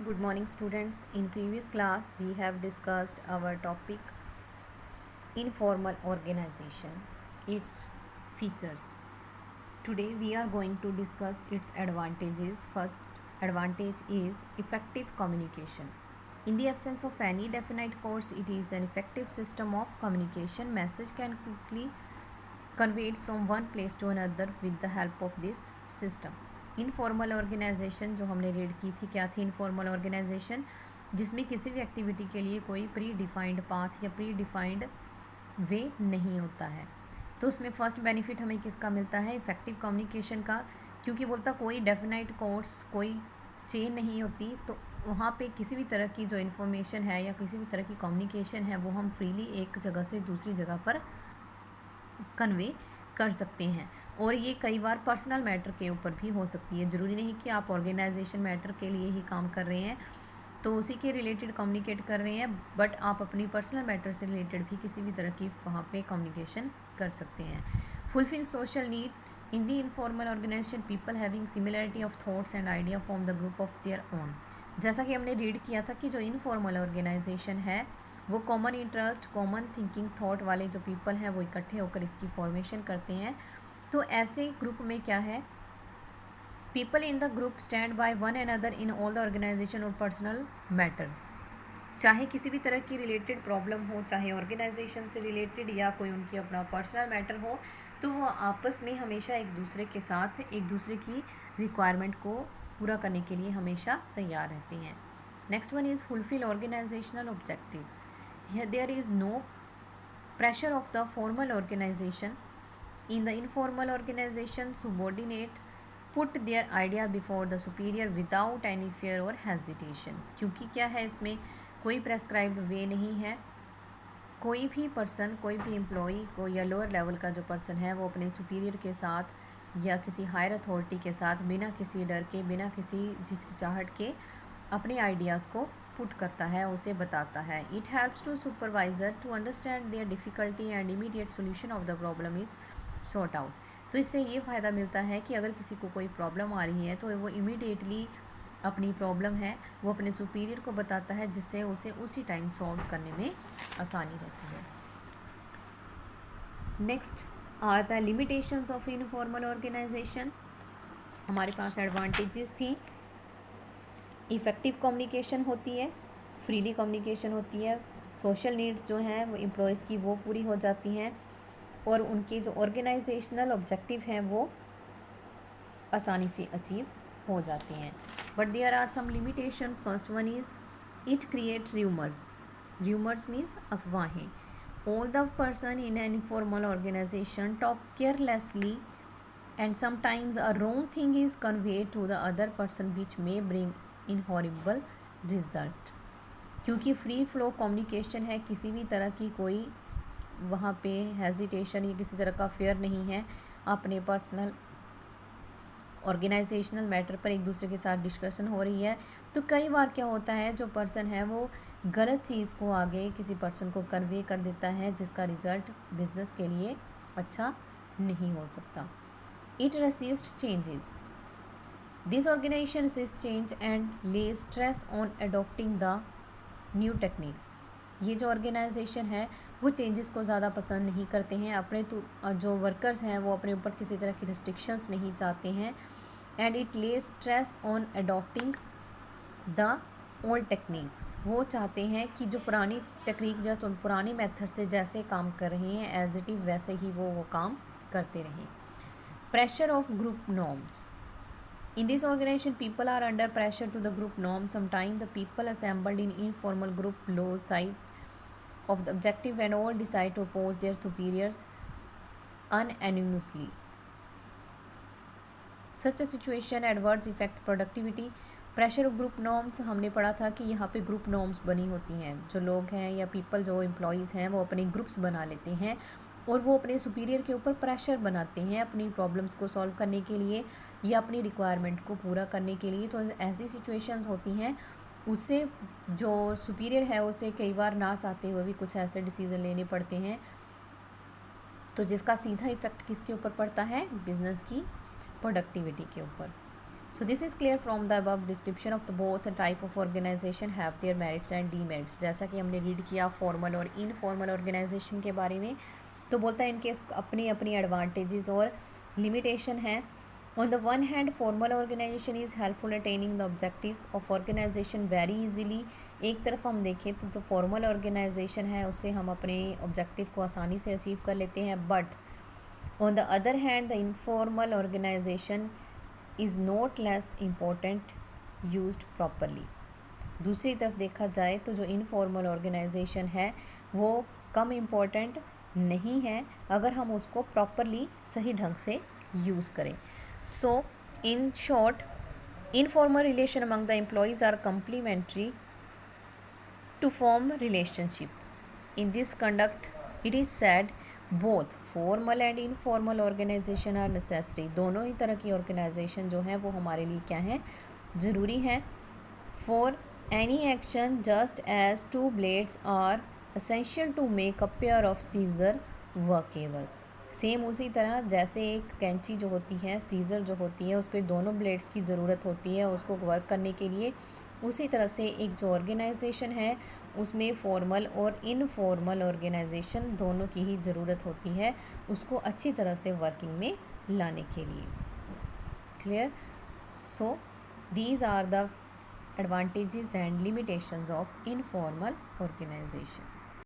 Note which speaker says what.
Speaker 1: Good morning, students. In previous class, we have discussed our topic informal organization, its features. Today, we are going to discuss its advantages. First advantage is effective communication. In the absence of any definite course, it is an effective system of communication. Message can quickly conveyed from one place to another with the help of this system. Informal organisation जो हमने read की थी, क्या थी informal organisation? जिसमें किसी भी activity के लिए कोई प्री डिफाइंड पाथ या प्री डिफाइंड वे नहीं होता है। तो उसमें फर्स्ट बेनिफिट हमें किसका मिलता है? इफ़ेक्टिव कम्युनिकेशन का, क्योंकि बोलता कोई डेफिनाइट कोर्स, कोई चेन नहीं होती, तो वहाँ पे किसी भी तरह की जो इन्फॉर्मेशन है या किसी भी तरह की कम्युनिकेशन है वो हम फ्रीली एक जगह से दूसरी जगह पर कन्वे कर सकते हैं। और ये कई बार पर्सनल मैटर के ऊपर भी हो सकती है। ज़रूरी नहीं कि आप ऑर्गेनाइजेशन मैटर के लिए ही काम कर रहे हैं तो उसी के रिलेटेड कम्युनिकेट कर रहे हैं, बट आप अपनी पर्सनल मैटर से रिलेटेड भी किसी भी तरह की वहाँ पे कम्युनिकेशन कर सकते हैं। Fulfil social need in the informal organisation, people having similarity of thoughts and idea form the group of their own. जैसा कि हमने रीड किया था कि जो इनफॉर्मल ऑर्गेनाइजेशन है वो common interest, common thinking thought वाले जो पीपल हैं वो इकट्ठे होकर इसकी फॉर्मेशन करते हैं। तो ऐसे ग्रुप में क्या है, people in the group stand by one and other in all the organisation और पर्सनल मैटर। चाहे किसी भी तरह की रिलेटेड प्रॉब्लम हो, चाहे ऑर्गेनाइजेशन से रिलेटेड या कोई उनकी अपना पर्सनल मैटर हो, तो वो आपस में हमेशा एक दूसरे के साथ एक दूसरे की रिक्वायरमेंट को पूरा करने के लिए हमेशा तैयार रहते हैं। Next one is fulfil organisational objective. Here there is no pressure of the formal organization. In the informal organization, subordinate put their idea before the superior without any fear or hesitation. क्योंकि क्या है, इसमें कोई prescribed वे नहीं है। कोई भी person, कोई भी एम्प्लॉई को या लोअर लेवल का जो पर्सन है वो अपने सुपीरियर के साथ या किसी हायर अथॉरिटी के साथ बिना किसी डर के, बिना किसी झिझकिचाहट के अपने आइडियाज़ को पुट करता है, उसे बताता है। It helps to supervisor to understand their difficulty and immediate solution of the problem is sort out. तो इससे ये फ़ायदा मिलता है कि अगर किसी को कोई प्रॉब्लम आ रही है तो वो इमीडिएटली अपनी प्रॉब्लम है वो अपने सुपीरियर को बताता है, जिससे उसे उसी टाइम सॉल्व करने में आसानी रहती है। Next are the limitations of informal organisation. हमारे पास एडवांटेजेस थी, इफ़ेक्टिव कम्युनिकेशन होती है, फ्रीली कम्युनिकेशन होती है, सोशल नीड्स जो हैं वो एम्प्लॉयज़ की वो पूरी हो जाती हैं, और उनके जो ऑर्गेनाइजेशनल ऑब्जेक्टिव हैं वो आसानी से अचीव हो जाते हैं। But there are some limitation. First one is it creates rumours. Rumours means अफवाहें। All the person in an informal organisation talk carelessly and sometimes a wrong thing is conveyed to the other person which may bring in horrible result। क्योंकि free flow communication है, किसी भी तरह की कोई वहाँ पे हेजिटेशन या किसी तरह का फेयर नहीं है। अपने पर्सनल ऑर्गेनाइजेशनल मैटर पर एक दूसरे के साथ डिस्कशन हो रही है, तो कई बार क्या होता है, जो पर्सन है वो गलत चीज़ को आगे किसी पर्सन को कन्वे कर देता है, जिसका रिज़ल्ट बिजनेस के लिए अच्छा नहीं हो सकता। It resists changes. This organization resists change and lays stress on adopting the new techniques. ये जो ऑर्गेनाइजेशन है वो चेंजेस को ज़्यादा पसंद नहीं करते हैं। अपने तो जो वर्कर्स हैं वो अपने ऊपर किसी तरह की रिस्ट्रिक्शंस नहीं चाहते हैं। And it Lay's stress on adopting the old techniques. वो चाहते हैं कि जो पुरानी टेक्निक जो पुरानी मेथड से जैसे काम कर रहे हैं एज इट इज़ वैसे ही वो काम करते रहें। Pressure of group norms. In this organization, people are under pressure to the group norms. Sometimes the people assembled in informal group lose sight of the objective and all decide to oppose their superiors unanimously. Such a situation adverse affect productivity. Pressure of group norms हमने पढ़ा था कि यहाँ पे group norms बनी होती हैं। जो लोग हैं या पीपल जो एम्प्लॉयज़ हैं वो अपने ग्रुप्स बना लेते हैं और वो अपने सुपीरियर के ऊपर प्रेशर बनाते हैं अपनी प्रॉब्लम्स को सॉल्व करने के लिए या अपनी रिक्वायरमेंट को पूरा करने के लिए। तो ऐसी सिचुएशंस होती हैं, उससे जो सुपीरियर है उसे कई बार ना चाहते हुए भी कुछ ऐसे डिसीज़न लेने पड़ते हैं, तो जिसका सीधा इफ़ेक्ट किसके ऊपर पड़ता है? बिजनेस की प्रोडक्टिविटी के ऊपर। So this is clear from the above description of the both type of organization have their merits and demerits. जैसा कि हमने रीड किया फॉर्मल और इनफॉर्मल ऑर्गेनाइजेशन के बारे में, तो बोलता है इनके अपनी अपनी एडवांटेजेस और लिमिटेशन हैं. On the one hand, formal organization is helpful attaining the objective of organization very easily. एक तरफ हम देखें तो जो फॉर्मल ऑर्गेनाइजेशन है उससे हम अपने ऑब्जेक्टिव को आसानी से अचीव कर लेते हैं. But on the other hand the informal organisation is not less important used properly. दूसरी तरफ देखा जाए तो जो इनफॉर्मल ऑर्गेनाइजेशन है वो कम इम्पोर्टेंट नहीं है अगर हम उसको प्रॉपरली सही ढंग से यूज़ करें. So, in short, informal relation among the employees are complementary to form relationship. In this conduct, it is said both formal and informal organization are necessary. दोनों ही तरह की organization जो है वो हमारे लिए क्या है, ज़रूरी है. For any action, just as two blades are essential to make a pair of scissor workable. Same उसी तरह जैसे एक कैंची जो होती है, सीज़र जो होती है, उसके दोनों ब्लेड्स की ज़रूरत होती है उसको वर्क करने के लिए, उसी तरह से एक जो ऑर्गेनाइजेशन है उसमें फॉर्मल और इनफॉर्मल ऑर्गेनाइजेशन दोनों की ही ज़रूरत होती है उसको अच्छी तरह से वर्किंग में लाने के लिए. Clear? So these are the advantages and limitations of informal organisation.